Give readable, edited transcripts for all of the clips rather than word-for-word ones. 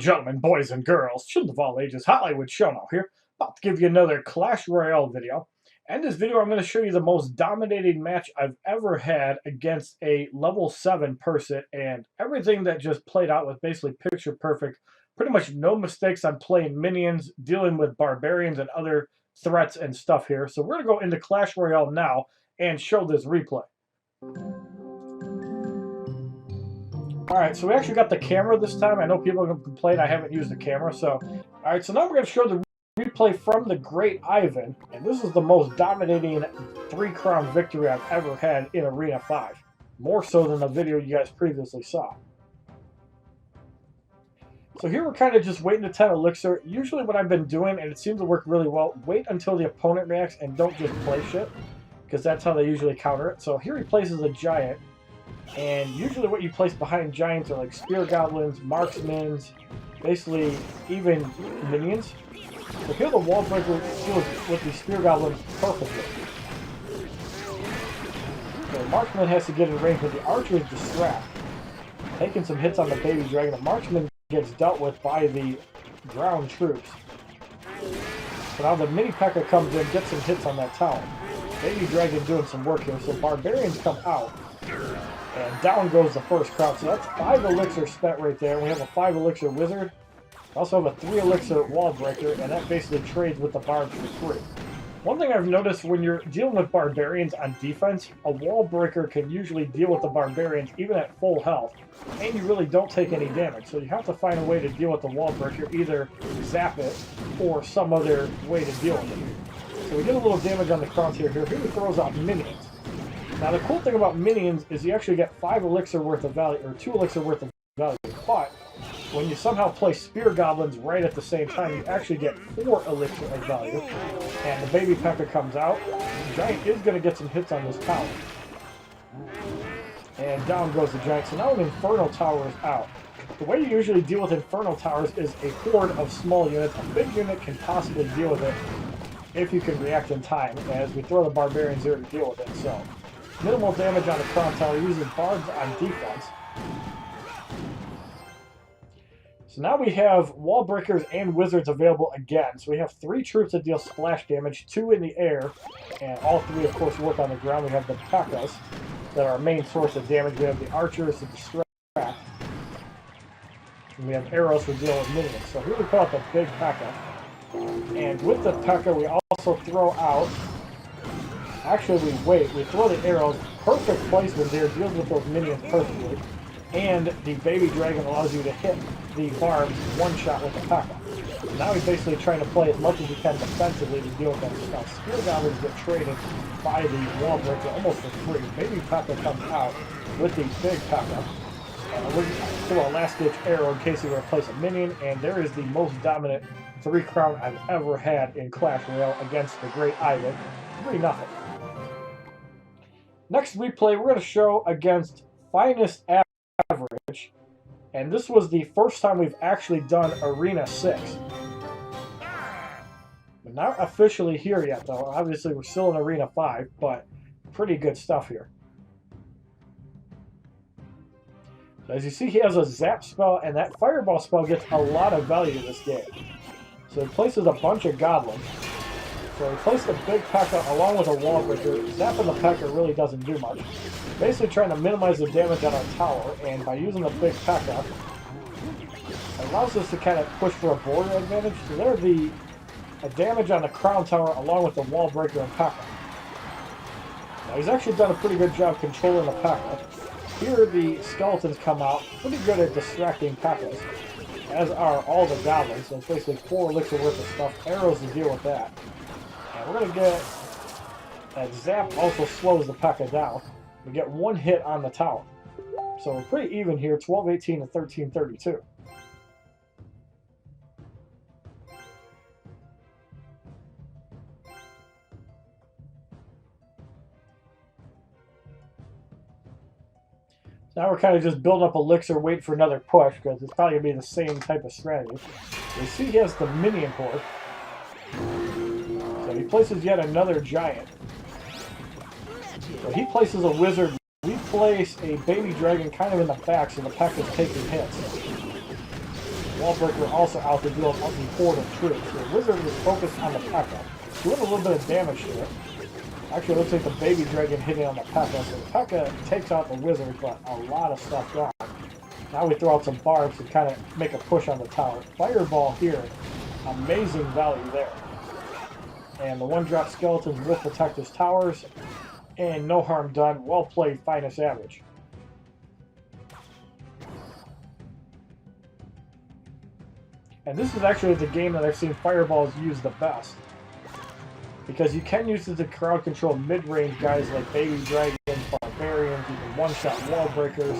gentlemen, boys and girls, children of all ages, HollywoodShono's here, about to give you another Clash Royale video. In this video, I'm going to show you the most dominating match I've ever had against a level 7 person, and everything that just played out was basically picture perfect. Pretty much no mistakes on playing minions, dealing with barbarians and other threats and stuff here. So we're going to go into Clash Royale now and show this replay. Alright, so we actually got the camera this time. I know people have complained I haven't used the camera. Alright, so now we're going to show the replay from the Great Ivan. And this is the most dominating 3-crown victory I've ever had in Arena 5. More so than the video you guys previously saw. So here we're kind of just waiting to 10 elixir. Usually what I've been doing, and it seems to work really well, wait until the opponent reacts and don't just play shit. Because that's how they usually counter it. So here he places a giant. And usually what you place behind giants are like spear goblins, marksmen, basically even minions. So here the wall breaker deals with these spear goblins perfectly. So the marksman has to get in range, but the archer is distracted. Taking some hits on the baby dragon, the marksman gets dealt with by the ground troops. So now the mini P.E.K.K.A comes in, gets some hits on that tower. Baby dragon doing some work here, so barbarians come out. And down goes the first crown. So that's 5 elixir spent right there. We have a 5 elixir wizard. We also have a 3 elixir wall breaker, and that basically trades with the barbs for free. One thing I've noticed when you're dealing with barbarians on defense, a wall breaker can usually deal with the barbarians even at full health, and you really don't take any damage. So you have to find a way to deal with the wall breaker, either zap it or some other way to deal with it. So we get a little damage on the crowns here. Here he throws out minions. Now the cool thing about minions is you actually get 5 elixir worth of value, or 2 elixir worth of value, but when you somehow play spear goblins right at the same time, you actually get 4 elixir of value, and the baby P.E.K.K.A comes out. The giant is going to get some hits on this tower. And down goes the giant, so now an Inferno Tower is out. The way you usually deal with Inferno Towers is a horde of small units. A big unit can possibly deal with it if you can react in time, as we throw the barbarians here to deal with it, so minimal damage on the crown tower, using barbs on defense. So now we have wall breakers and wizards available again. So we have 3 troops that deal splash damage, 2 in the air, and all 3 of course work on the ground. We have the P.E.K.K.A.s that are our main source of damage. We have the archers to distract. And we have arrows for dealing with minions. So here we put out the big P.E.K.K.A. And with the P.E.K.K.A we also throw out, actually we wait, we throw the arrows, perfect placement there, deals with those minions perfectly, and the baby dragon allows you to hit the barbs one shot with the P.E.K.K.A. So now he's basically trying to play as much as he can defensively to deal with them. So now spear goblins get traded by the wall breaker almost for free. Baby P.E.K.K.A comes out with the big P.E.K.K.A. We're going to throw a last ditch arrow in case he were to place a minion, and there is the most dominant 3-crown I've ever had in Clash Royale against the Great Ivan. 3-0. Next replay, we're going to show against Finest Average, and this was the first time we've actually done Arena 6. We're not officially here yet, though. Obviously, we're still in Arena 5, but pretty good stuff here. So as you see, he has a zap spell, and that fireball spell gets a lot of value in this game. So he places a bunch of goblins. So we place the big P.E.K.K.A along with a wall breaker. Zapping the P.E.K.K.A really doesn't do much. Basically trying to minimize the damage on our tower, and by using the big P.E.K.K.A, it allows us to kind of push for a border advantage. So there's the damage on the crown tower along with the wall breaker and P.E.K.K.A. Now he's actually done a pretty good job controlling the P.E.K.K.A. Here the skeletons come out, pretty good at distracting P.E.K.K.As, as are all the goblins. So it's basically 4 elixir worth of stuff, arrows to deal with that. And we're going to get that zap also slows the P.E.K.K.A down. We get 1 hit on the tower. So we're pretty even here, 12-18 to 13-32. Now we're kind of just building up elixir, waiting for another push, because it's probably going to be the same type of strategy. You see he has the minion horde. So he places yet another giant. So he places a wizard. We place a baby dragon kind of in the back so the P.E.K.K.A is taking hits. Wall Breaker also out to deal with the horde of troops. The Wizard is focused on the P.E.K.K.A, doing a little bit of damage to it. Actually, it looks like the Baby Dragon hitting on the P.E.K.K.A, so the P.E.K.K.A takes out the Wizard, but a lot of stuff down. Now we throw out some barbs to kind of make a push on the tower. Fireball here, amazing value there. And the one-drop skeletons will protect his towers, and no harm done. Well played, finest average. And this is actually the game that I've seen fireballs used the best. Because you can use it to crowd control mid-range guys like Baby Dragons, Barbarians, you can one-shot Wall Breakers,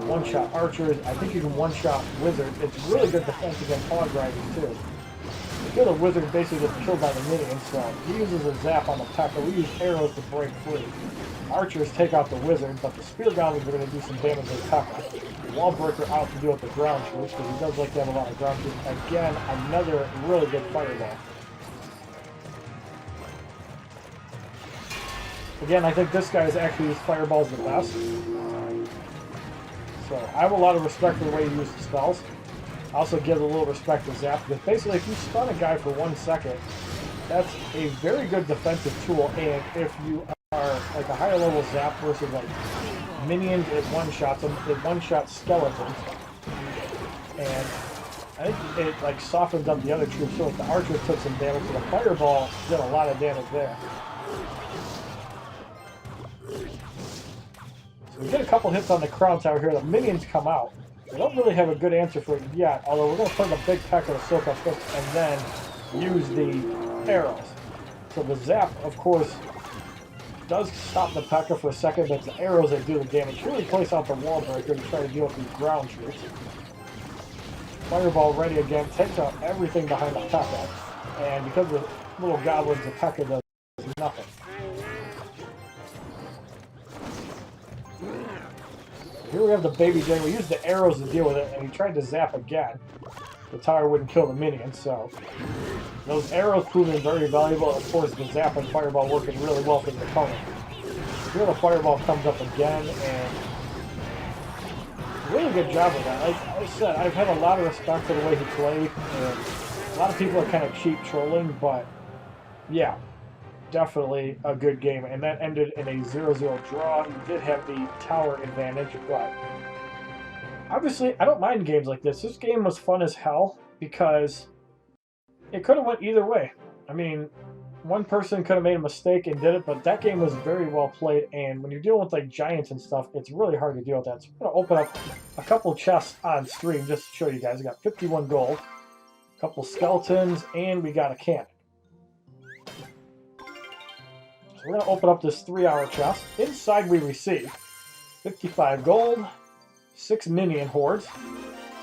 one-shot Archers, I think you can one-shot Wizards. It's really good defense against Hog Riders too. You kill the Wizard basically gets killed by the minions, so he uses a zap on the P.E.K.K.A. We use arrows to break free. Archers take out the Wizard, but the Spear Goblins are going to do some damage to the P.E.K.K.A. Wall Breaker out to deal with the ground troops, because he does like to have a lot of ground troops. Again, another really good fireball. Again, I think this guy is actually his fireballs the best. So I have a lot of respect for the way he uses spells. I also give a little respect to Zap, because basically if you stun a guy for 1 second, that's a very good defensive tool, and if you are like a higher level Zap versus like minions, it one-shots them, it one-shots skeletons, and I think it like softens up the other troops, so if the Archer took some damage, so the Fireball did a lot of damage there. So we get a couple hits on the Crown Tower here, the minions come out. We don't really have a good answer for it yet, although we're going to put the big P.E.K.K.A to soak up hits and then use the arrows. So the Zap, of course, does stop the P.E.K.K.A for a second, but it's the arrows that do the damage. Really place out the Wall Breaker to try to deal with these ground troops. Fireball ready again, takes out everything behind the P.E.K.K.A. And because the little goblins, the P.E.K.K.A does nothing. Here we have the Baby Dragon. We used the arrows to deal with it, and he tried to zap again. The tower wouldn't kill the minions, so those arrows proving very valuable. Of course, the zap and fireball working really well for the opponent. Here the fireball comes up again, and really good job with that. Like I said, I've had a lot of respect for the way he played, and a lot of people are kind of cheap trolling, but yeah. Definitely a good game, and that ended in a 0-0 draw. You did have the tower advantage, but obviously I don't mind games like this. This game was fun as hell because it could have went either way. I mean, one person could have made a mistake and did it, but that game was very well played, and when you're dealing with like giants and stuff, it's really hard to deal with that. So I'm going to open up a couple chests on stream just to show you guys. I got 51 gold, a couple skeletons, and we got a cannon. We're going to open up this 3-hour chest. Inside we receive 55 gold, 6 minion hordes,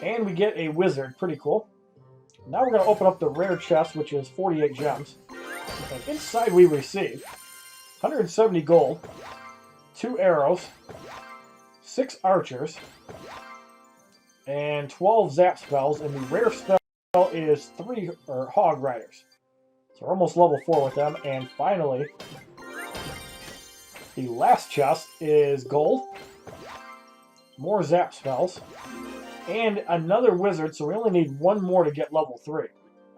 and we get a wizard. Pretty cool. Now we're going to open up the rare chest, which is 48 gems. And inside we receive 170 gold, 2 arrows, 6 archers, and 12 zap spells. And the rare spell is 3 hog riders. So we're almost level 4 with them. And finally, the last chest is gold, more zap spells, and another wizard, so we only need 1 more to get level 3.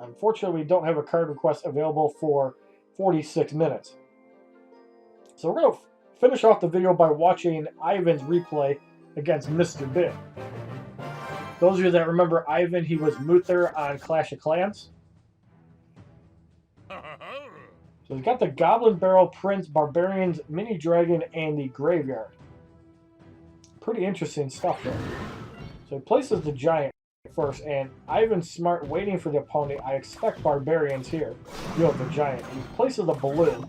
Unfortunately, we don't have a card request available for 46 minutes. So we're going to finish off the video by watching Ivan's replay against Mr. Big. Those of you that remember Ivan, he was Muthor on Clash of Clans. So we've got the Goblin Barrel, Prince, Barbarians, Mini Dragon, and the Graveyard. Pretty interesting stuff there. So he places the Giant first, and Ivan's smart, waiting for the opponent. I expect Barbarians here. Deal with the Giant. He places the Balloon.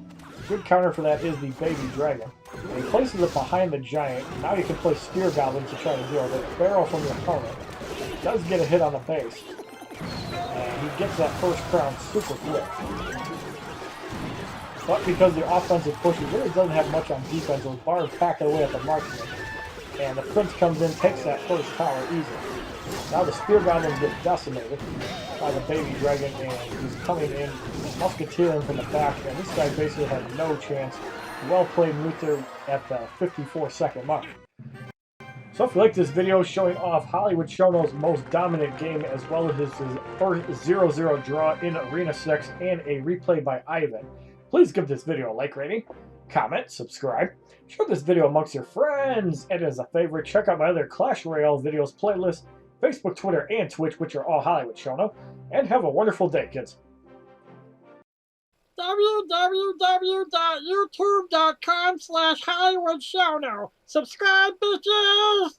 Good counter for that is the Baby Dragon. And he places it behind the Giant. Now you can play Spear Goblins to try to deal with it. Barrel from the opponent. Does get a hit on the base. And he gets that first crown super quick. But because the offensive push, he really doesn't have much on defense. Those bars pack away at the marksman. And the Prince comes in, takes that first tower easily. Now the Spear Goblins get decimated by the Baby Dragon, and he's coming in, musketeering from the back, and this guy basically had no chance. Well played, Muthor, at the 54-second mark. So if you like this video showing off HollywoodShono's most dominant game, as well as his first 0-0 draw in Arena 6 and a replay by Ivan, please give this video a like rating, comment, subscribe, share this video amongst your friends, and as a favorite, check out my other Clash Royale videos playlist, Facebook, Twitter, and Twitch, which are all HollywoodShono, and have a wonderful day, kids. www.youtube.com/HollywoodShono. Subscribe, bitches!